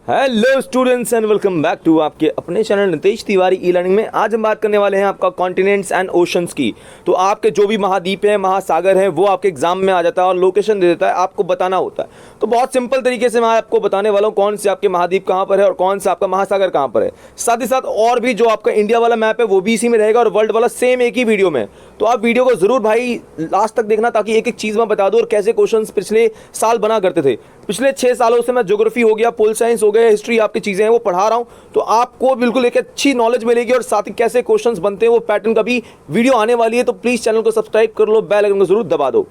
Hello students and welcome back to आपके अपने channel Nitesh Tiwari e learning में। आज हम बात करने वाले हैं आपका कॉन्टिनेंट्स एंड ओशंस की। तो आपके जो भी महाद्वीप हैं, महासागर हैं, वो आपके एग्जाम में आ जाता है और लोकेशन दे देता है, आपको बताना होता है। तो बहुत सिंपल तरीके से मैं आपको बताने वाला हूँ कौन से आपके महाद्वीप कहाँ पर है और कौन सा आपका महासागर कहाँ पर है। साथ ही साथ और भी जो आपका इंडिया वाला मैप है वो भी इसी में रहेगा और वर्ल्ड वाला सेम एक ही वीडियो में। तो आप वीडियो को जरूर भाई लास्ट तक देखना ताकि एक एक चीज़ मैं बता दूँ और कैसे क्वेश्चन पिछले साल बना करते थे। पिछले 6 सालों से मैं ज्योग्राफी हो गया, पोल साइंस हो गया, हिस्ट्री आपकी चीज़ें हैं वो पढ़ा रहा हूं। तो आपको बिल्कुल एक अच्छी नॉलेज मिलेगी और साथ ही कैसे क्वेश्चंस बनते हैं वो पैटर्न का भी वीडियो आने वाली है। तो प्लीज़ चैनल को सब्सक्राइब कर लो, बेल आइकन को जरूर दबा दो।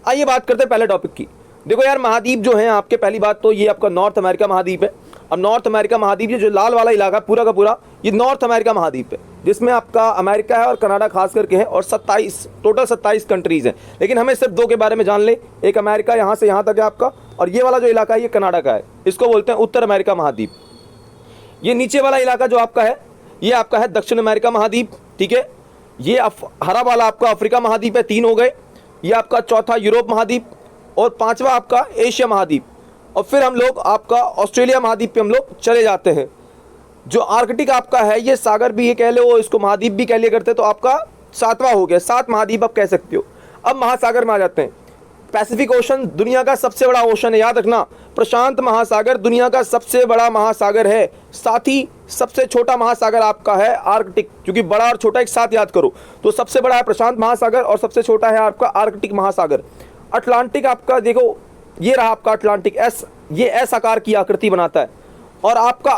आइए बात करते हैं पहले टॉपिक की। देखो यार, महाद्वीप जो है आपके, पहली बात तो ये आपका नॉर्थ अमेरिका महाद्वीप है। अब नॉर्थ अमेरिका महाद्वीप ये जो लाल वाला इलाका पूरा का पूरा ये नॉर्थ अमेरिका महाद्वीप है, जिसमें आपका अमेरिका है और कनाडा खास करके है और 27 कंट्रीज हैं। लेकिन हमें सिर्फ 2 के बारे में जान ले। एक अमेरिका यहाँ से यहाँ तक है आपका, और ये वाला जो इलाका है ये कनाडा का है, इसको बोलते हैं उत्तर अमेरिका महाद्वीप। ये नीचे वाला इलाका जो आपका है ये आपका है दक्षिण अमेरिका महाद्वीप, ठीक है। ये हरा वाला आपका अफ्रीका महाद्वीप है, 3 हो गए। ये आपका चौथा यूरोप महाद्वीप और 5वां आपका एशिया महाद्वीप। और फिर हम लोग आपका ऑस्ट्रेलिया महाद्वीप पे हम लोग चले जाते हैं। जो आर्कटिक आपका है ये सागर भी ये कह लो, इसको महाद्वीप भी कह लिया करते हैं। तो आपका 7वां हो गया, 7 महाद्वीप आप कह सकते हो। अब महासागर में आ जाते हैं। पैसिफिक ओशन दुनिया का सबसे बड़ा ओशन है, याद रखना। प्रशांत महासागर दुनिया का सबसे बड़ा महासागर है। साथ ही सबसे छोटा महासागर आपका है आर्कटिक, क्योंकि बड़ा और छोटा एक साथ याद करो। तो सबसे बड़ा है प्रशांत महासागर और सबसे छोटा है आपका आर्कटिक महासागर। अटलांटिक आपका देखो, ये रहा आपका अटलांटिक, ये एस आकार की आकृति बनाता है। और आपका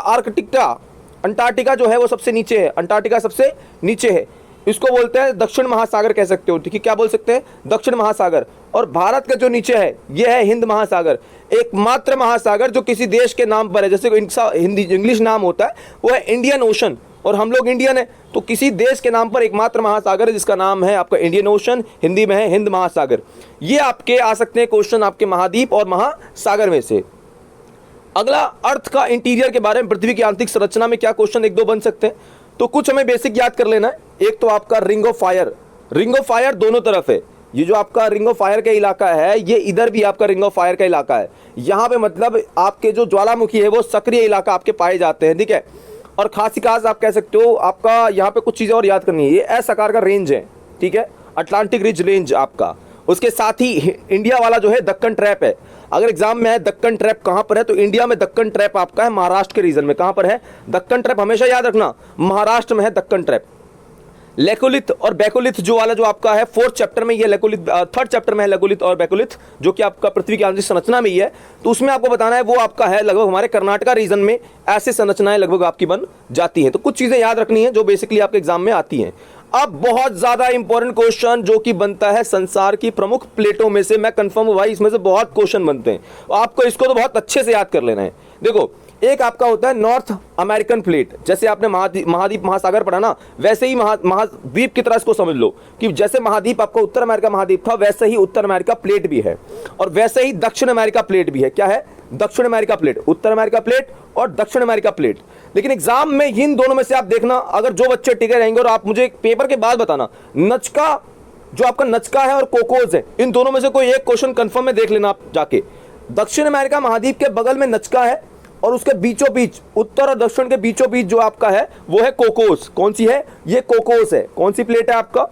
अंटार्कटिका जो है वो सबसे नीचे है, अंटार्कटिका सबसे नीचे है। इसको बोलते हैं दक्षिण महासागर कह सकते हो, ठीक है। क्या बोल सकते हैं? दक्षिण महासागर। और भारत का जो नीचे है ये है हिंद महासागर, एकमात्र महासागर जो किसी देश के नाम पर है। जैसे हिंदी इंग्लिश नाम होता है वो है इंडियन ओशन, और हम लोग इंडियन है, तो किसी देश के नाम पर एकमात्र महासागर है जिसका नाम है आपका इंडियन ओशन, हिंदी में है हिंद महासागर। ये आपके आ सकते हैं क्वेश्चन आपके महाद्वीप और महासागर में से। अगला, अर्थ का इंटीरियर के बारे में, पृथ्वी की आंतरिक संरचना में क्या क्वेश्चन 1-2 बन सकते हैं। तो कुछ हमें बेसिक याद कर लेना है। एक तो आपका रिंग ऑफ फायर दोनों तरफ है। ये जो आपका रिंग ऑफ फायर का इलाका है ये इधर भी आपका रिंग ऑफ फायर का इलाका है। यहाँ पे मतलब आपके जो ज्वालामुखी है वो सक्रिय इलाका आपके पाए जाते हैं, ठीक है। और खासी खास आप कह सकते हो आपका यहाँ पे कुछ चीज़ें और याद करनी है। ये एस आकार का रेंज है, ठीक है, अटलांटिक रिज रेंज आपका। उसके साथ ही इंडिया वाला जो है दक्कन ट्रैप है। अगर एग्जाम में है दक्कन ट्रैप कहाँ पर है, तो इंडिया में दक्कन ट्रैप आपका है महाराष्ट्र के रीजन में। कहाँ पर है दक्कन ट्रैप? हमेशा याद रखना, महाराष्ट्र में है दक्कन ट्रैप। लेकोलिथ और बैकोलिथ जो वाला जो आपका है 4th चैप्टर में, ये लेकोलिथ 3rd चैप्टर में है लेकोलिथ और बैकोलिथ, जो कि आपका पृथ्वी की आंतरिक संरचना में ही है। तो उसमें आपको बताना है वो आपका है लगभग हमारे कर्नाटका रीजन में ऐसे संरचनाएं लगभग आपकी बन जाती हैं। तो कुछ चीजें याद रखनी है जो बेसिकली आपके एग्जाम में आती हैं। अब बहुत ज्यादा इंपॉर्टेंट क्वेश्चन जो कि बनता है संसार की प्रमुख प्लेटों में से। मैं कंफर्म हूं भाई इसमें से बहुत क्वेश्चन बनते हैं, आपको इसको तो बहुत अच्छे से याद कर लेना है। देखो, एक आपका होता है नॉर्थ अमेरिकन प्लेट। जैसे आपने महाद्वीप महासागर पढ़ा ना, वैसे ही महाद्वीप की तरह इसको समझ लो कि जैसे महाद्वीप आपका उत्तर अमेरिका महाद्वीप था, वैसे ही उत्तर अमेरिका प्लेट भी है और वैसे ही दक्षिण अमेरिका प्लेट भी है। क्या है? दक्षिण अमेरिका प्लेट, उत्तर अमेरिका प्लेट और दक्षिण अमेरिका प्लेट। लेकिन एग्जाम में इन दोनों में से आप देखना, अगर जो बच्चे टिके रहेंगे, और आप मुझे पेपर के बाद बताना, नचका जो आपका नचका है और कोकोज है, इन दोनों में से कोई एक क्वेश्चन कंफर्म में देख लेना आप जाके। दक्षिण अमेरिका महाद्वीप के बगल में नचका है और उसके बीचों बीच, उत्तर और दक्षिण के बीचों बीच जो आपका है वो है कोकोस। कौन सी है? ये कोकोस है। कौन सी प्लेट है आपका?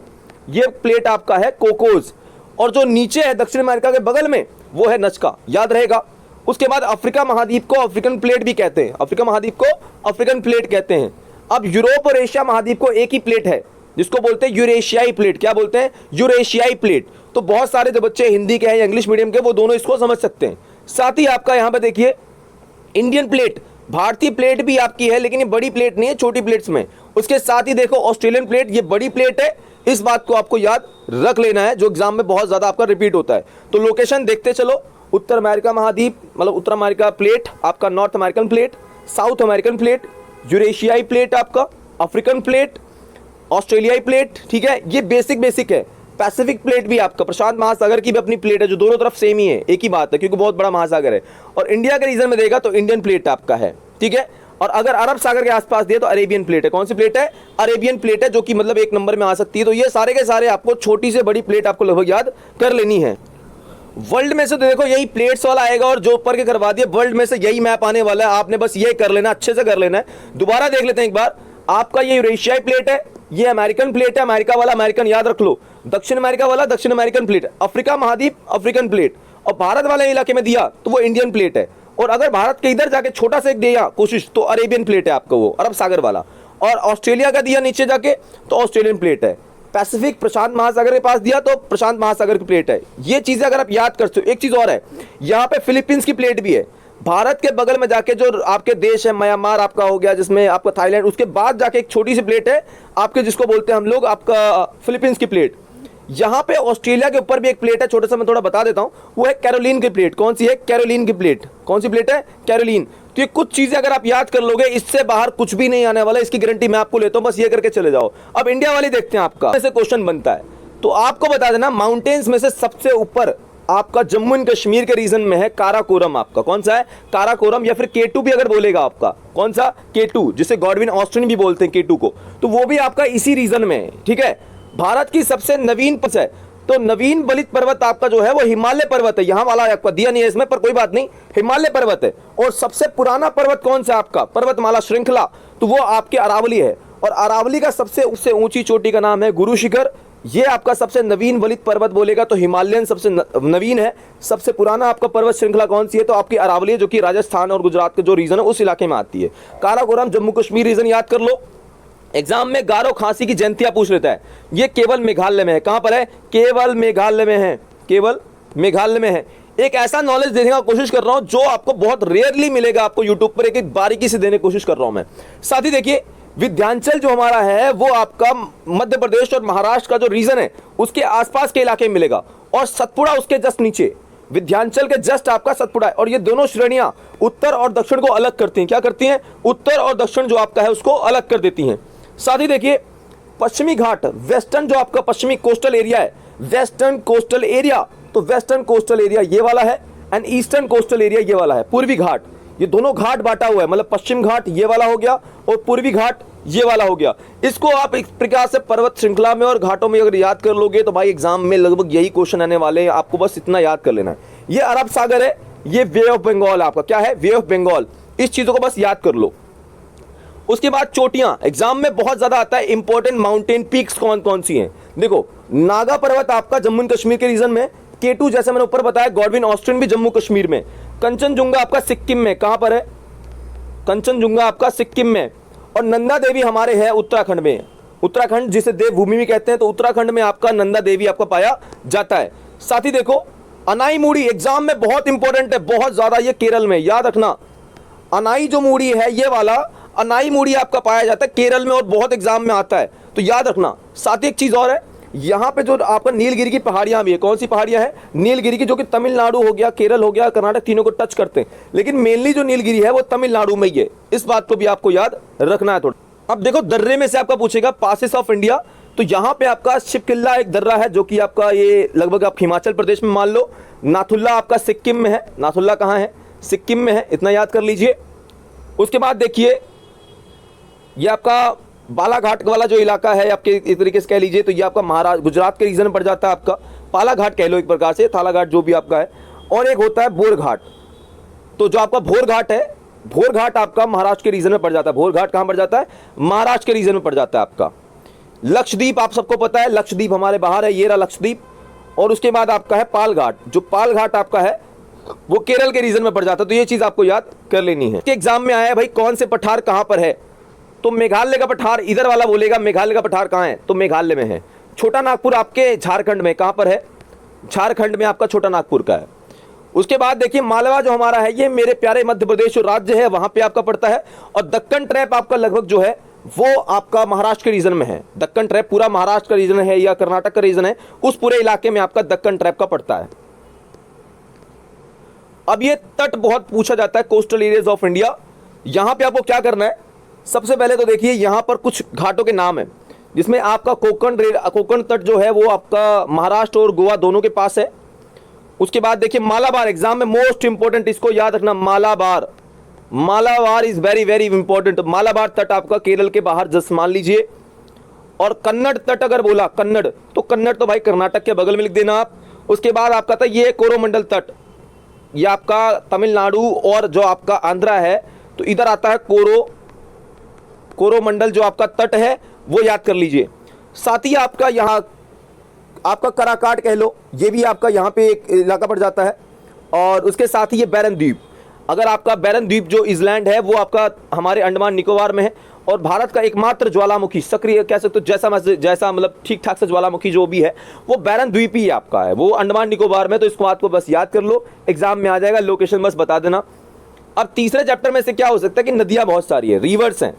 ये प्लेट आपका है कोकोस। और जो नीचे है दक्षिण अमेरिका के बगल में वो है नचका, याद रहेगा। उसके बाद अफ्रीका महाद्वीप को अफ्रीकन प्लेट भी कहते हैं, अफ्रीका महाद्वीप को अफ्रीकन प्लेट कहते हैं। अब यूरोप और एशिया महाद्वीप को एक ही प्लेट है जिसको बोलते हैं यूरेशियाई प्लेट। क्या बोलते हैं? यूरेशियाई प्लेट। तो बहुत सारे जो बच्चे हिंदी के हैं या इंग्लिश मीडियम के, वो दोनों इसको समझ सकते हैं। साथ ही आपका यहाँ पे देखिए इंडियन प्लेट, भारतीय प्लेट भी आपकी है, लेकिन ये बड़ी प्लेट नहीं है, छोटी प्लेट्स में। उसके साथ ही देखो ऑस्ट्रेलियन प्लेट, ये बड़ी प्लेट है। इस बात को आपको याद रख लेना है जो एग्जाम में बहुत ज्यादा आपका रिपीट होता है। तो लोकेशन देखते चलो, उत्तर अमेरिका महाद्वीप मतलब उत्तर अमेरिका प्लेट, आपका north American plate, south American plate, यूरेशियाई प्लेट आपका, अफ्रीकन प्लेट, ऑस्ट्रेलियाई प्लेट, ठीक है। ये बेसिक है। पैसिफिक प्लेट भी आपका, प्रशांत महासागर की भी अपनी प्लेट है जो दोनों तरफ सेम ही है, एक ही बात है क्योंकि बहुत बड़ा महासागर है। और इंडिया के रीजन में देगा तो इंडियन प्लेट आपका है, ठीक है। और अगर अरब सागर के आसपास दिए तो अरेबियन प्लेट है। कौन सी प्लेट है? अरेबियन प्लेट है, जो कि मतलब 1 नंबर में आ सकती है। तो ये सारे के सारे आपको छोटी से बड़ी प्लेट आपको लगभग याद कर लेनी है। वर्ल्ड में से तो देखो यही प्लेट्स वाला आएगा और जो ऊपर के करवा दिए वर्ल्ड में से यही मैप आने वाला है। आपने बस ये कर लेना, अच्छे से कर लेना है। दोबारा देख लेते हैं एक बार। आपका ये यूरेशियाई प्लेट है, ये अमेरिकन प्लेट है, अमेरिका वाला अमेरिकन याद रख लो, दक्षिण अमेरिका वाला दक्षिण अमेरिकन प्लेट, अफ्रीका महाद्वीप अफ्रीकन प्लेट, और भारत वाले इलाके में दिया तो वो इंडियन प्लेट है। और अगर भारत के इधर जाके छोटा सा एक दिया कोशिश तो अरेबियन प्लेट है आपका, वो अरब सागर वाला। और ऑस्ट्रेलिया का दिया नीचे जाके तो ऑस्ट्रेलियन प्लेट है। पैसिफिक प्रशांत महासागर के पास दिया तो प्रशांत महासागर की प्लेट है। ये चीजें अगर आप याद कर सकते हो। एक चीज और है, यहाँ पे फिलीपींस की प्लेट भी है। भारत के बगल में जाके जो आपके देश है म्यांमार आपका हो गया, जिसमें आपका थाईलैंड, उसके बाद जाके एक छोटी सी प्लेट है आपके, जिसको बोलते हैं हम लोग आपका फिलीपींस की प्लेट। यहाँ पे ऑस्ट्रेलिया के ऊपर भी एक प्लेट है, छोटा सा मैं थोड़ा बता देता हूँ, वो है कैरोलिन की प्लेट। कौन सी है? कैरोलिन की प्लेट। कौन सी प्लेट है? कैरोलिन। तो ये कुछ चीजें अगर आप याद कर लोगे, इससे बाहर कुछ भी नहीं आने वाला, इसकी गारंटी मैं आपको लेता हूँ। बस ये करके चले जाओ। अब इंडिया वाली देखते हैं आपका ऐसे क्वेश्चन बनता है, तो आपको बता देना माउंटेन्स में से सबसे ऊपर आपका जम्मू एंड कश्मीर के रीजन में है काराकोरम। आपका कौन सा है? काराकोरम, या फिर केटू भी अगर बोलेगा आपका। कौन सा? केटू, जिसे गॉडविन ऑस्टिन भी बोलते हैं केटू को, तो वो भी आपका इसी रीजन में है। ठीक है। भारत की सबसे नवीन पर्वत है, तो नवीन बलित पर्वत आपका जो है वो हिमालय पर्वत है। यहाँ वाला आपका दिया नहीं है इसमें, पर कोई बात नहीं, हिमालय पर्वत है। और सबसे पुराना पर्वत कौन सा आपका? पर्वतमाला श्रृंखला, तो वो आपके अरावली है। और अरावली का सबसे ऊंची चोटी का नाम है गुरु शिखर। ये आपका सबसे नवीन बलित पर्वत बोलेगा तो हिमालयन सबसे नवीन है। सबसे पुराना आपका पर्वत श्रृंखला कौन सी है? तो आपकी अरावली है, जो कि राजस्थान और गुजरात का जो रीजन है उस इलाके में आती है। काराकोरम जम्मू कश्मीर रीजन याद कर लो। एग्जाम में गारो खांसी की जयंतियां पूछ लेता है, ये केवल मेघालय में है। कहां पर है? केवल मेघालय में है, केवल मेघालय में है। एक ऐसा नॉलेज देने का कोशिश कर रहा हूं जो आपको बहुत रेयरली मिलेगा, आपको यूट्यूब पर एक एक बारीकी से देने की कोशिश कर रहा हूं मैं। साथ ही देखिए विंध्याचल जो हमारा है वो आपका मध्य प्रदेश और महाराष्ट्र का जो रीजन है उसके आसपास के इलाके में मिलेगा, और सतपुड़ा उसके जस्ट नीचे। विंध्याचल के जस्ट आपका सतपुड़ा है। और ये दोनों श्रेणियां उत्तर और दक्षिण को अलग करती हैं। क्या करती हैं? उत्तर और दक्षिण जो आपका है उसको अलग कर देती हैं। साथ ही देखिए पश्चिमी घाट, वेस्टर्न जो आपका पश्चिमी कोस्टल एरिया है, वेस्टर्न कोस्टल एरिया, तो वेस्टर्न कोस्टल एरिया ये वाला है एंड ईस्टर्न कोस्टल एरिया ये वाला है, पूर्वी घाट। ये दोनों घाट बांटा हुआ है, मतलब पश्चिम घाट ये वाला हो गया और पूर्वी घाट ये वाला हो गया। इसको आप एक प्रकार से पर्वत श्रृंखला में और घाटों में अगर याद कर लोगे तो भाई एग्जाम में लगभग यही क्वेश्चन आने वाले हैं। आपको बस इतना याद कर लेना है। ये अरब सागर है, ये वे ऑफ बंगाल आपका क्या है? Bay of Bengal. इस चीजों को बस याद कर लो। उसके बाद चोटियां एग्जाम में बहुत ज्यादा आता है। इंपॉर्टेंट माउंटेन पीक्स कौन कौन सी हैं? देखो नागा पर्वत आपका जम्मू एंड कश्मीर के रीजन में, केटू जैसे मैंने ऊपर बताया गॉडविन ऑस्टिन भी जम्मू कश्मीर में, कंचनजुंगा आपका सिक्किम में। कहां पर है? कंचनजुंगा आपका सिक्किम में। और नंदा देवी हमारे है उत्तराखंड में। उत्तराखंड जिसे देवभूमि भी कहते हैं, तो उत्तराखंड में आपका नंदा देवी आपका पाया जाता है। साथ ही देखो अनाई मूड़ी एग्जाम में बहुत इंपॉर्टेंट है, बहुत ज्यादा। ये केरल में, याद रखना अनाई जो मूड़ी है ये वाला अनाई मूड़ी आपका पाया जाता है केरल में और बहुत एग्जाम में आता है, तो याद रखना। साथ ही एक चीज और है, यहाँ पे जो आपका नीलगिरी की पहाड़ियां भी है। कौन सी पहाड़ियां है? नीलगिरी की, जो कि तमिलनाडु हो गया, केरल हो गया, कर्नाटक, तीनों को टच करते हैं, लेकिन मेनली जो नीलगिरी है वो तमिलनाडु में ही है। इस बात को भी आपको याद रखना है थोड़ा। अब देखो दर्रे में से आपका पूछेगा पासेस ऑफ इंडिया, तो यहाँ पे आपका शिवकिल्ला एक दर्रा है जो कि आपका ये लगभग आप हिमाचल प्रदेश में मान लो। नाथुल्ला आपका सिक्किम में है। नाथुल्ला कहाँ है? सिक्किम में है, इतना याद कर लीजिए। उसके बाद देखिए ये आपका बालाघाट वाला जो इलाका है आपके एक तरीके से कह लीजिए, तो ये आपका महाराष्ट्र गुजरात के रीजन में पड़ जाता है। आपका पालाघाट कह लो एक प्रकार से, थालाघाट जो भी आपका है। और एक होता है भोर घाट, तो जो आपका भोर घाट है, भोर घाट आपका महाराष्ट्र के रीजन में पड़ जाता है। भोर घाट कहाँ पड़ जाता है? महाराष्ट्र के रीजन में पड़ जाता है आपका। लक्षद्वीप आप सबको पता है, लक्षद्वीप हमारे बाहर है, ये रहा लक्षद्वीप। और उसके बाद आपका है पाल घाट, जो पाल घाट आपका है वो केरल के रीजन में पड़ जाता है। तो ये चीज आपको याद कर लेनी है। एग्जाम में आया है भाई कौन से पठार कहां पर है, तो मेघालय का पठार इधर वाला बोलेगा। मेघालय का पठार कहां है? तो मेघालय में है। छोटा नागपुर आपके झारखंड में, कहां पर है? झारखंड में आपका छोटा नागपुर का है। उसके बाद देखिए मालवा जो हमारा है, ये मेरे प्यारे मध्य प्रदेश जो राज्य है वहां पे आपका पड़ता है। और दक्कन ट्रैप आपका लगभग जो है वो आपका महाराष्ट्र के रीजन में है। दक्कन ट्रैप पूरा महाराष्ट्र का रीजन है या कर्नाटक का रीजन है, उस पूरे इलाके में आपका दक्कन ट्रैप का पड़ता है। अब ये तट बहुत पूछा जाता है, कोस्टल एरियाज ऑफ इंडिया। यहां पे आपको क्या करना है, सबसे पहले तो देखिए यहां पर कुछ घाटों के नाम है, जिसमें आपका कोकण तट जो है वो आपका महाराष्ट्र और गोवा दोनों के पास है। उसके बाद देखिए मालाबार, एग्जाम में मोस्ट इंपोर्टेंट, इसको याद रखना, Malabar. Malabar is very very important. Malabar तट आपका केरल के बाहर जस्ट मान लीजिए। और कन्नड़ तट अगर बोला, कन्नड़, तो कन्नड़ तो भाई कर्नाटक के बगल में लिख देना आप। उसके बाद आपका था ये कोरोमंडल तट, ये आपका तमिलनाडु और जो आपका आंध्रा है, तो इधर आता है कोरोमंडल जो आपका तट है वो याद कर लीजिए। साथ ही आपका यहाँ आपका कराकाट कह लो, ये भी आपका यहाँ पे एक इलाका पड़ जाता है। और उसके साथ ही ये बैरन द्वीप, अगर आपका बैरन द्वीप जो इसलैंड है वो आपका हमारे अंडमान निकोबार में है। और भारत का एकमात्र ज्वालामुखी सक्रिय कह सकते हो, जैसा मतलब ठीक ठाक से ज्वालामुखी जो भी है वो बैरन द्वीप ही आपका है, वो अंडमान निकोबार में। तो इस बात को बस याद कर लो, एग्जाम में आ जाएगा, लोकेशन बस बता देना। अब तीसरे चैप्टर में से क्या हो सकता है कि नदियां बहुत सारी है, रिवर्स हैं।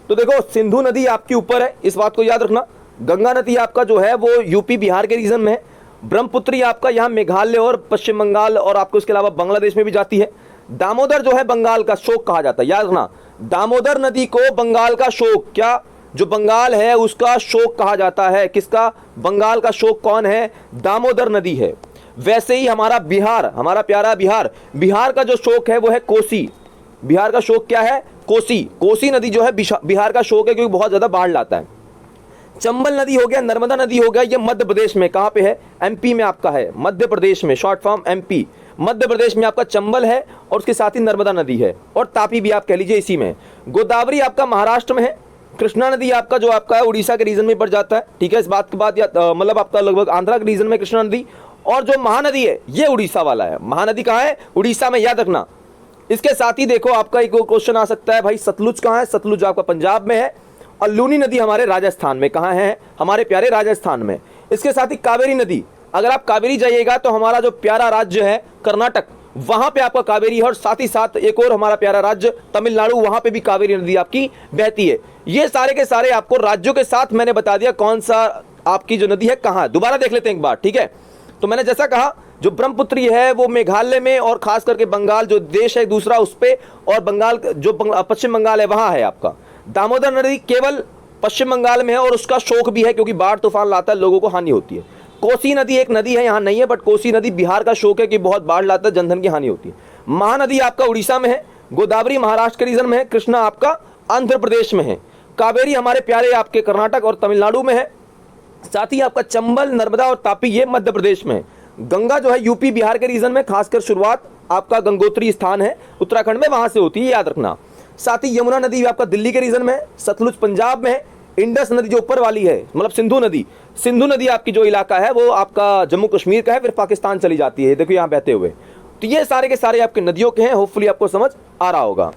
तो देखो सिंधु नदी आपके ऊपर है, इस बात को याद रखना। गंगा नदी आपका जो है वो यूपी बिहार के रीजन में है। ब्रह्मपुत्री आपका यहाँ मेघालय और पश्चिम बंगाल और आपको इसके अलावा बांग्लादेश में भी जाती है। दामोदर जो है बंगाल का शोक कहा जाता है, याद रखना। दामोदर नदी को बंगाल का शोक, क्या जो बंगाल है उसका शोक कहा जाता है। किसका? बंगाल का शोक कौन है? दामोदर नदी है। वैसे ही हमारा बिहार, हमारा प्यारा बिहार, बिहार का जो शोक है वो है कोसी। बिहार का शोक क्या है? कोसी। कोसी नदी जो है बिहार का शोक है क्योंकि बहुत ज्यादा बाढ़ लाता है। चंबल नदी हो गया, नर्मदा नदी हो गया, ये मध्य प्रदेश में, कहां पे है? एमपी में आपका है, मध्य प्रदेश में, short form MP. Madhya Pradesh में आपका चंबल है और उसके साथ ही नर्मदा नदी है, और तापी भी आप कह लीजिए इसी में। गोदावरी आपका महाराष्ट्र में है। कृष्णा नदी आपका जो आपका है उड़ीसा के रीजन में पड़ जाता है, ठीक है। इस बात के बाद मतलब आपका लगभग आंध्रा के रीजन में कृष्णा नदी। और जो महानदी है ये उड़ीसा वाला है। महानदी कहाँ है? उड़ीसा में, याद रखना। इसके साथ ही देखो आपका एक क्वेश्चन आ सकता है, भाई सतलुज कहाँ है? सतलुज आपका पंजाब में है, और लूनी नदी हमारे राजस्थान में। कहाँ है? हमारे प्यारे राजस्थान में। इसके साथ ही कावेरी नदी, अगर आप कावेरी जाइएगा तो हमारा जो प्यारा राज्य है कर्नाटक, वहां पे आपका कावेरी है। और साथ ही साथ एक और हमारा प्यारा राज्य तमिलनाडु, वहां पे भी कावेरी नदी आपकी बहती है। ये सारे के सारे आपको राज्यों के साथ मैंने बता दिया कौन सा आपकी जो नदी है कहाँ। दोबारा देख लेते हैं एक बार, ठीक है। तो मैंने जैसा कहा जो ब्रह्मपुत्री है वो मेघालय में, और खास करके बंगाल जो देश है दूसरा उस पे, और बंगाल जो पश्चिम बंगाल है वहां है आपका। दामोदर नदी केवल पश्चिम बंगाल में है और उसका शोक भी है क्योंकि बाढ़ तूफान लाता है, लोगों को हानि होती है। कोसी नदी एक नदी है, यहाँ नहीं है, बट कोसी नदी बिहार का शोक है कि बहुत बाढ़ लाता है, जनधन की हानि होती है। महानदी आपका उड़ीसा में है। गोदावरी महाराष्ट्र के रीजन में है। कृष्णा आपका आंध्र प्रदेश में है। कावेरी हमारे प्यारे आपके कर्नाटक और तमिलनाडु में है। साथ ही आपका चंबल, नर्मदा और तापी ये मध्य प्रदेश में है। गंगा जो है यूपी बिहार के रीजन में, खासकर शुरुआत आपका गंगोत्री स्थान है उत्तराखंड में, वहां से होती है, याद रखना। साथ ही यमुना नदी आपका दिल्ली के रीजन में है। सतलुज पंजाब में है। इंडस नदी जो ऊपर वाली है, मतलब सिंधु नदी आपकी जो इलाका है वो आपका जम्मू कश्मीर का है, फिर पाकिस्तान चली जाती है, देखो यहाँ बहते हुए। तो ये सारे के सारे आपके नदियों के हैं, होपफुली आपको समझ आ रहा होगा।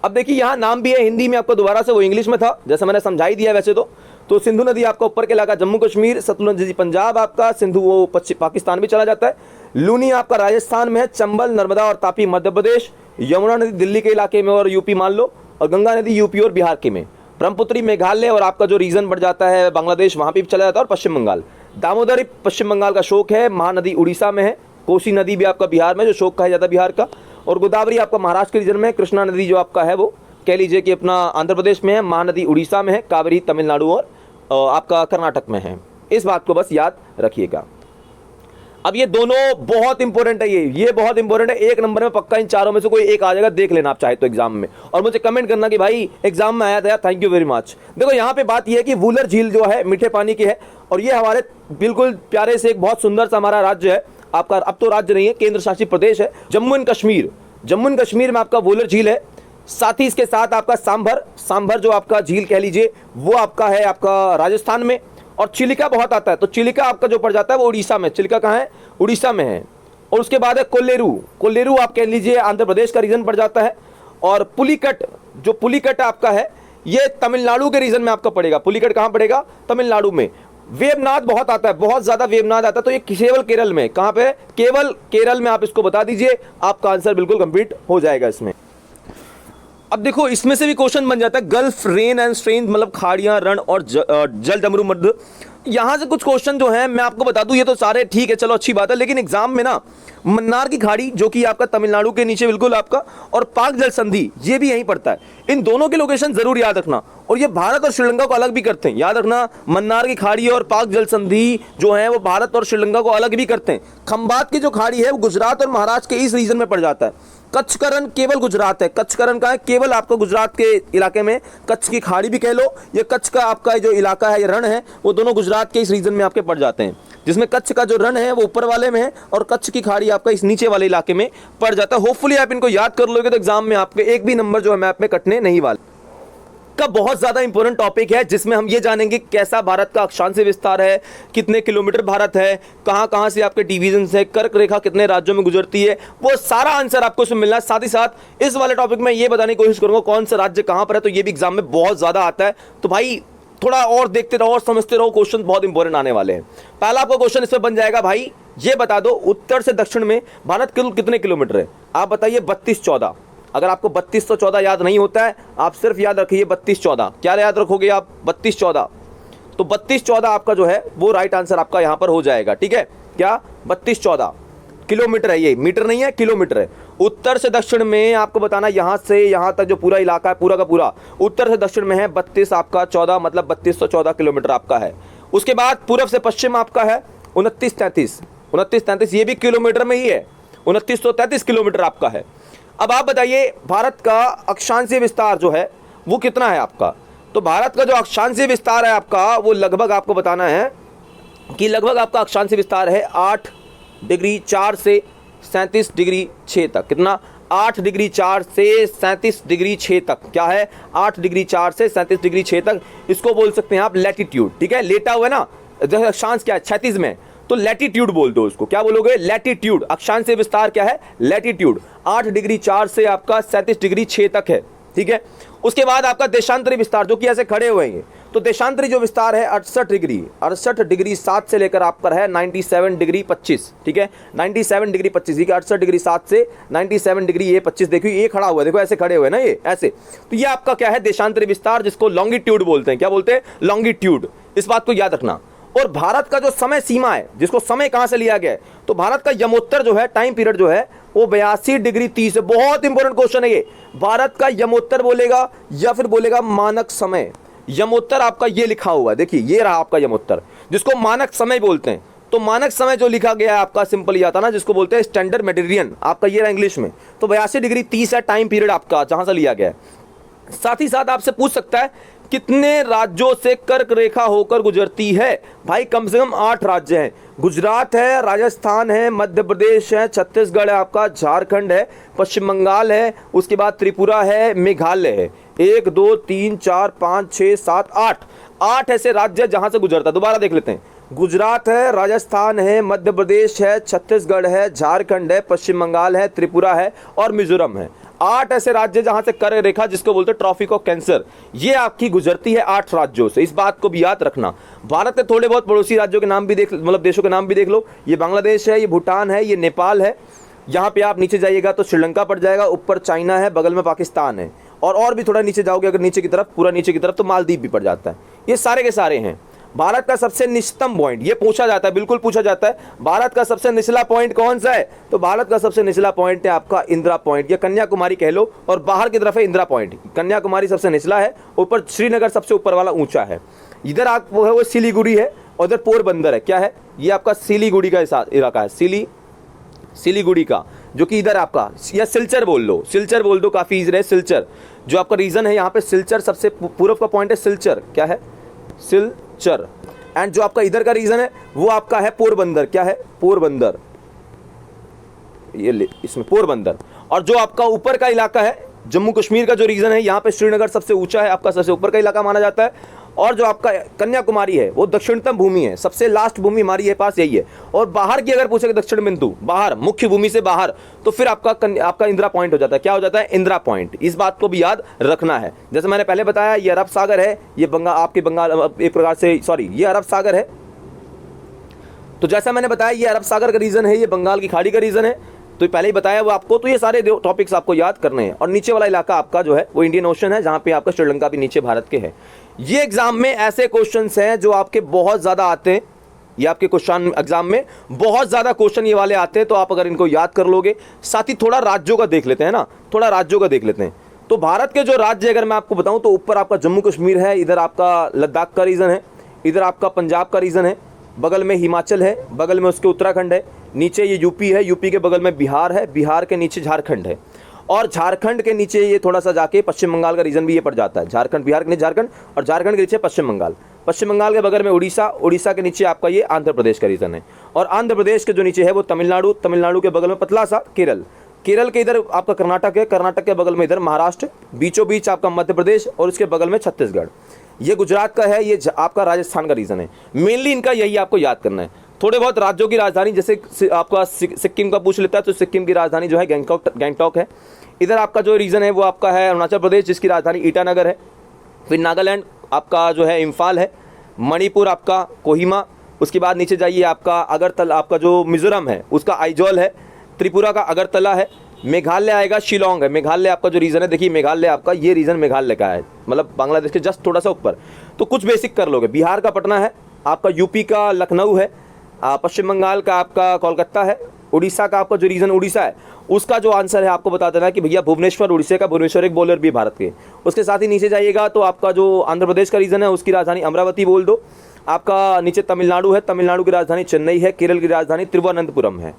अब देखिए यहाँ नाम भी है हिंदी में आपको, दोबारा से वो इंग्लिश में था जैसा मैंने समझा ही दिया वैसे तो सिंधु नदी आपका ऊपर के इलाका जम्मू कश्मीर, सतलुज नदी पंजाब आपका, सिंधु वो पाकिस्तान भी चला जाता है, लूनी आपका राजस्थान में है, चंबल, नर्मदा और तापी मध्य प्रदेश, यमुना नदी दिल्ली के इलाके में और यूपी मान लो, और गंगा नदी यूपी और बिहार के में, ब्रह्मपुत्री मेघालय और आपका जो रीजन बढ़ जाता है बांग्लादेश वहां पे भी चला जाता है, और पश्चिम बंगाल। दामोदरी पश्चिम बंगाल का शोक है। महानदी उड़ीसा में है। कोसी नदी भी आपका बिहार में जो शोक कहा जाता है बिहार का, और गोदावरी आपका महाराष्ट्र के रीजन में है। कृष्णा नदी जो आपका है वो कह लीजिए कि अपना आंध्र प्रदेश में है। महानदी उड़ीसा में है। कावेरी तमिलनाडु और आपका कर्नाटक में है। इस बात को बस याद रखिएगा। अब ये दोनों बहुत इंपॉर्टेंट है, ये बहुत इंपॉर्टेंट है। एक नंबर में पक्का इन चारों में से कोई एक आ जाएगा, देख लेना आप चाहे तो एग्जाम में, और मुझे कमेंट करना कि भाई एग्जाम में आया था यार, थैंक यू वेरी मच। देखो यहाँ पे बात ये है कि वूलर झील जो है मीठे पानी की है, और ये हमारे बिल्कुल प्यारे से एक बहुत सुंदर सा हमारा राज्य है आपका, अब तो राज्य नहीं है, केंद्र शासित प्रदेश है, जम्मू एंड कश्मीर। जम्मू एंड कश्मीर में आपका वूलर झील है। साथ ही इसके साथ आपका सांभर जो आपका झील कह लीजिए वो आपका है आपका राजस्थान में, और चिलिका बहुत आता है, तो चिलिका आपका जो पड़ जाता है वो उड़ीसा में। चिलिका कहाँ है? उड़ीसा में है। और उसके बाद है कोल्लेरू आप कह लीजिए आंध्र प्रदेश का रीजन पड़ जाता है। और पुलिकट आपका है ये तमिलनाडु के रीजन में आपका पड़ेगा। पुलिकट कहाँ पड़ेगा? तमिलनाडु में। वेवनाथ बहुत आता है, बहुत ज्यादा वेवनाथ आता है, तो ये केवल केरल में। कहाँ पे? केवल केरल में। आप इसको बता दीजिए, आपका आंसर बिल्कुल कंप्लीट हो जाएगा इसमें। अब देखो इसमें से भी क्वेश्चन बन जाता है गल्फ रेन एंड स्ट्रेन, मतलब खाड़ियां, रण और जल जमरू मध्य। यहां से कुछ क्वेश्चन जो हैं मैं आपको बता दूं, ये तो सारे ठीक है, चलो अच्छी बात है, लेकिन एग्जाम में ना मन्नार की खाड़ी जो कि आपका तमिलनाडु के नीचे बिल्कुल आपका, और पाक जल संधि ये भी यहीं पड़ता है। इन दोनों के लोकेशन जरूर याद रखना, और ये भारत और श्रीलंका को अलग भी करते हैं, याद रखना। मन्नार की खाड़ी और पाक जल संधि जो है वो भारत और श्रीलंका को अलग भी करते हैं। खंबात की जो खाड़ी है वो गुजरात और महाराष्ट्र के इस रीजन में पड़ जाता है। कच्छ का रण केवल गुजरात है। कच्छ का रण कहाँ है? केवल आपका गुजरात के इलाके में, कच्छ की खाड़ी भी कह लो, ये कच्छ का आपका जो इलाका है, ये रण है, वो दोनों गुजरात के इस रीजन में आपके पड़ जाते हैं, जिसमें कच्छ का जो रण है वो ऊपर वाले में है और कच्छ की खाड़ी आपका इस नीचे वाले इलाके में पड़ जाता है। होपफुली आप इनको याद कर लोगे तो एग्जाम में आपके एक भी नंबर जो है मैप में कटने नहीं वाले। का बहुत ज्यादा इंपॉर्टेंट टॉपिक है जिसमें हम ये जानेंगे कैसा भारत का अक्षांशीय विस्तार है, कितने किलोमीटर भारत है, कहां कहां से आपके डिवीजन है, कर्क रेखा कितने राज्यों में गुजरती है, वो सारा आंसर आपको इसमें मिलना है। साथ ही साथ इस वाले टॉपिक में ये बताने की कोशिश करूंगा कौन सा राज्य कहां पर है, तो ये भी एग्जाम में बहुत ज्यादा आता है। तो भाई थोड़ा और देखते रहो और समझते रहो, क्वेश्चन बहुत इंपॉर्टेंट आने वाले हैं। पहला आपका क्वेश्चन इसमें बन जाएगा, भाई ये बता दो उत्तर से दक्षिण में भारत कुल कितने किलोमीटर है? आप बताइए 3214। अगर आपको 3214 याद नहीं होता है, आप सिर्फ याद रखिए 3214। क्या याद रखोगे आप? 3214। तो 3214 आपका जो है वो राइट आंसर आपका यहां पर हो जाएगा। ठीक है, क्या 3214 किलोमीटर है, ये मीटर नहीं है, किलोमीटर है। उत्तर से दक्षिण में आपको बताना, यहां से यहां तक जो पूरा इलाका है पूरा का पूरा उत्तर से दक्षिण में है 32 आपका 14, मतलब 3214 किलोमीटर आपका है। उसके बाद पूर्व से पश्चिम आपका है 2933, ये भी किलोमीटर में ही है, 2933 किलोमीटर आपका है। अब आप बताइए भारत का अक्षांशीय विस्तार जो है वो कितना है आपका? तो भारत का जो अक्षांशीय विस्तार है आपका वो लगभग आपको बताना है कि लगभग आपका अक्षांशीय विस्तार है 8 डिग्री 4 से 37 डिग्री 6 तक। कितना? 8 डिग्री 4 से 37 डिग्री 6 तक। क्या है? 8 डिग्री 4 से 37 डिग्री 6 तक। इसको बोल सकते हैं आप लैटिट्यूड। ठीक है, लेटा हुआ है ना, जैसे अक्षांश क्या है 36 में, तो लैटिट्यूड बोल दो उसको। क्या बोलोगे? लैटिट्यूड। अक्षांशीय विस्तार क्या है? लैटिट्यूड। 8 डिग्री 4 से आपका 37 डिग्री 6 तक है। ठीक है, उसके बाद आपका देशांतरी विस्तार जो कि ऐसे खड़े हुए हैं, तो देशांतरी जो विस्तार है 68 डिग्री 7 से लेकर आप पर है 97 डिग्री 25। ठीक है, 97 डिग्री 25, 68 डिग्री 7 से 97 डिग्री ये 25। देखो ये खड़ा हुआ है, देखो ऐसे खड़े हुए ना ये ऐसे, तो ये आपका क्या है? देशांतरी विस्तार, जिसको लॉन्गिट्यूड बोलते हैं। क्या बोलते हैं? लॉन्गिट्यूड। इस बात को याद रखना। और भारत का जो समय सीमा है, जिसको समय कहां से लिया गया है, तो भारत का यमोत्तर जो है टाइम पीरियड जो है वो 82 डिग्री 30 है। बहुत इंपॉर्टेंट क्वेश्चन है ये। भारत का यमोत्तर बोलेगा या फिर बोलेगा मानक समय? यमोत्तर आपका ये लिखा हुआ है, देखिए ये रहा आपका यमोत्तर, जिसको मानक समय बोलते हैं। तो मानक समय जो लिखा गया है आपका सिंपल ही आता ना, जिसको बोलते हैं स्टैंडर्ड मेडिटेरियन, आपका ये रहा इंग्लिश में। तो 82 डिग्री 30 है टाइम पीरियड आपका जहां से लिया गया है। साथ ही साथ आपसे पूछ सकता है कितने राज्यों से कर्क रेखा होकर गुजरती है? भाई कम से कम 8 राज्य हैं। गुजरात है, राजस्थान है, मध्य प्रदेश है, छत्तीसगढ़ है, आपका झारखंड है, पश्चिम बंगाल है, उसके बाद त्रिपुरा है, मेघालय है। 1 2 3 4 5 6 7 8 ऐसे राज्य जहां से गुजरता है। दोबारा देख लेते हैं। गुजरात है, राजस्थान है, मध्य प्रदेश है, छत्तीसगढ़ है, झारखंड है, पश्चिम बंगाल है, त्रिपुरा है और मिजोरम है। 8 ऐसे राज्य जहां से कर्क रेखा, जिसको बोलते हैं ट्रॉपिक ऑफ कैंसर, ये आपकी गुजरती है 8 राज्यों से। इस बात को भी याद रखना। भारत के थोड़े बहुत पड़ोसी राज्यों के नाम भी देख, मतलब देशों के नाम भी देख लो। ये बांग्लादेश है, ये भूटान है, ये नेपाल है। यहाँ पे आप नीचे जाइएगा तो श्रीलंका पड़ जाएगा, ऊपर चाइना है, बगल में पाकिस्तान है, और भी थोड़ा नीचे जाओगे अगर नीचे की तरफ, पूरा नीचे की तरफ, तो मालदीव भी पड़ जाता है। ये सारे के सारे हैं। भारत का सबसे निचतम पॉइंट, ये पूछा जाता है, बिल्कुल पूछा जाता है, भारत का सबसे निचला पॉइंट कौन सा है? तो भारत का सबसे निचला पॉइंट है आपका इंदिरा पॉइंट, या कन्याकुमारी कह लो, और बाहर की तरफ है इंदिरा पॉइंट। कन्याकुमारी सबसे निचला है, ऊपर श्रीनगर सबसे ऊपर वाला ऊंचा है। इधर आप वो है वो सिलीगुड़ी है, और इधर पोरबंदर है। क्या है? ये आपका सिलीगुड़ी का इलाका है, सिलीगुड़ी का, जो कि इधर आपका, या सिलचर बोल लो, सिलचर बोल दो, काफी इजी है। सिलचर जो आपका रीजन है यहाँ पे, सिलचर सबसे पूर्व का पॉइंट है सिलचर। क्या है? सिलचर। एंड जो आपका इधर का रीजन है वो आपका है पोरबंदर। क्या है? पोरबंदर, ये इसमें पोरबंदर। और जो आपका ऊपर का इलाका है जम्मू कश्मीर का जो रीजन है, यहाँ पे श्रीनगर सबसे ऊंचा है, आपका सबसे ऊपर का इलाका माना जाता है। और जो आपका कन्याकुमारी है वो दक्षिणतम भूमि है, सबसे लास्ट भूमि हमारी ये पास यही है। और बाहर की अगर पूछे दक्षिण बिंदु, बाहर मुख्य भूमि से बाहर, तो फिर आपका इंदिरा पॉइंट हो जाता है। क्या हो जाता है? इंदिरा पॉइंट। इस बात को भी याद रखना है। जैसे मैंने पहले बताया, ये अरब सागर है, ये आपके बंगाल, एक प्रकार से, सॉरी, ये अरब सागर है। तो जैसा मैंने बताया, ये अरब सागर का रीजन है, ये बंगाल की खाड़ी का रीजन है, तो पहले ही बताया वो आपको। तो ये सारे टॉपिक्स आपको याद करने हैं। और नीचे वाला इलाका आपका जो है वो इंडियन ओशन है, जहां पे आपका श्रीलंका भी नीचे भारत के है। ये एग्जाम में ऐसे क्वेश्चंस हैं जो आपके बहुत ज्यादा आते हैं। ये आपके क्वेश्चन एग्जाम में बहुत ज्यादा क्वेश्चन ये वाले आते हैं, तो आप अगर इनको याद कर लोगे। साथ ही थोड़ा राज्यों का देख लेते हैं ना, थोड़ा राज्यों का देख लेते हैं। तो भारत के जो राज्य अगर मैं आपको बताऊं, तो ऊपर आपका जम्मू कश्मीर है, इधर आपका लद्दाख का रीजन है, इधर आपका पंजाब का रीजन है, बगल में हिमाचल है, बगल में उसके उत्तराखंड है, नीचे ये यूपी है, यूपी के बगल में बिहार है, बिहार के नीचे झारखंड है। और झारखंड के नीचे ये थोड़ा सा जाके पश्चिम बंगाल का रीजन भी ये पड़ जाता है। झारखंड, बिहार के नीचे झारखंड और झारखंड के नीचे पश्चिम बंगाल, पश्चिम बंगाल के बगल में उड़ीसा, उड़ीसा के नीचे आपका ये आंध्र प्रदेश का रीजन है। और आंध्र प्रदेश के जो नीचे है वो तमिलनाडु, तमिलनाडु के बगल में पतला सा केरल, केरल के इधर आपका कर्नाटक है, कर्नाटक के बगल में इधर महाराष्ट्र, बीचों बीच आपका मध्य प्रदेश और उसके बगल में छत्तीसगढ़। ये गुजरात का है, ये आपका राजस्थान का रीजन है। मेनली इनका यही आपको याद करना है। थोड़े बहुत राज्यों की राजधानी, जैसे आपका सिक्किम का पूछ लेता है तो सिक्किम की राजधानी जो है गैंगटॉक है। इधर आपका जो रीजन है वो आपका है अरुणाचल प्रदेश, जिसकी राजधानी ईटानगर है। फिर नागालैंड आपका जो है इम्फाल है, मणिपुर आपका कोहिमा, उसके बाद नीचे जाइए आपका अगरतला, आपका जो मिजोरम है उसका आइजॉल है, त्रिपुरा का अगरतला है, मेघालय आएगा शिलोंग है। मेघालय आपका जो रीजन है, देखिए मेघालय आपका ये रीजन मेघालय का है, मतलब बांग्लादेश के जस्ट थोड़ा सा ऊपर। तो कुछ बेसिक कर लोगे। बिहार का पटना है, आपका यूपी का लखनऊ है, पश्चिम बंगाल का आपका कोलकाता है, उड़ीसा का आपका जो रीजन उड़ीसा है उसका जो आंसर है आपको बता देना कि भैया भुवनेश्वर, उड़ीसा का भुवनेश्वर एक बॉलर भी है भारत के। उसके साथ ही नीचे जाइएगा तो आपका जो आंध्र प्रदेश का रीजन है उसकी राजधानी अमरावती बोल दो। आपका नीचे तमिलनाडु है, तमिलनाडु की राजधानी चेन्नई है, केरल की राजधानी तिरुवनंतपुरम है।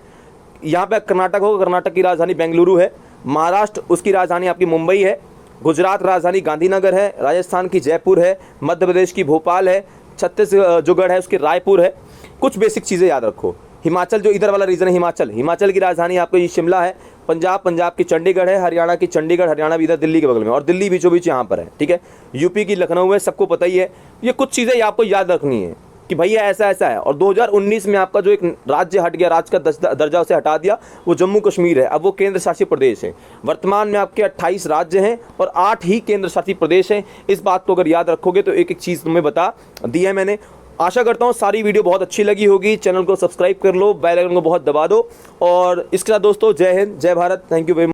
यहाँ पे कर्नाटक होगा, कर्नाटक की राजधानी बेंगलुरु है, महाराष्ट्र उसकी राजधानी आपकी मुंबई है, गुजरात राजधानी गांधीनगर है, राजस्थान की जयपुर है, मध्य प्रदेश की भोपाल है, छत्तीसगढ़ है उसकी रायपुर है। कुछ बेसिक चीज़ें याद रखो। हिमाचल जो इधर वाला रीजन है हिमाचल, हिमाचल की राजधानी आपको ये शिमला है, पंजाब, पंजाब की चंडीगढ़ है, हरियाणा की चंडीगढ़, हरियाणा भी इधर दिल्ली के बगल में, और दिल्ली बीचों बीच यहाँ पर है, ठीक है। यूपी की लखनऊ है, सबको पता ही है। ये कुछ चीज़ें आपको याद रखनी है कि भैया ऐसा ऐसा है। और 2019 में आपका जो एक राज्य हट गया, राज्य का दर्जा उसे हटा दिया, वो जम्मू कश्मीर है, अब वो केंद्र शासित प्रदेश है। वर्तमान में आपके 28 राज्य हैं और 8 ही केंद्र शासित प्रदेश हैं। इस बात को अगर याद रखोगे तो एक एक चीज़ तुम्हें बता दी है मैंने। आशा करता हूँ सारी वीडियो बहुत अच्छी लगी होगी। चैनल को सब्सक्राइब कर लो, बेल आइकन को बहुत दबा दो। और इसके साथ दोस्तों जय हिंद, जय Bharat, thank you very much.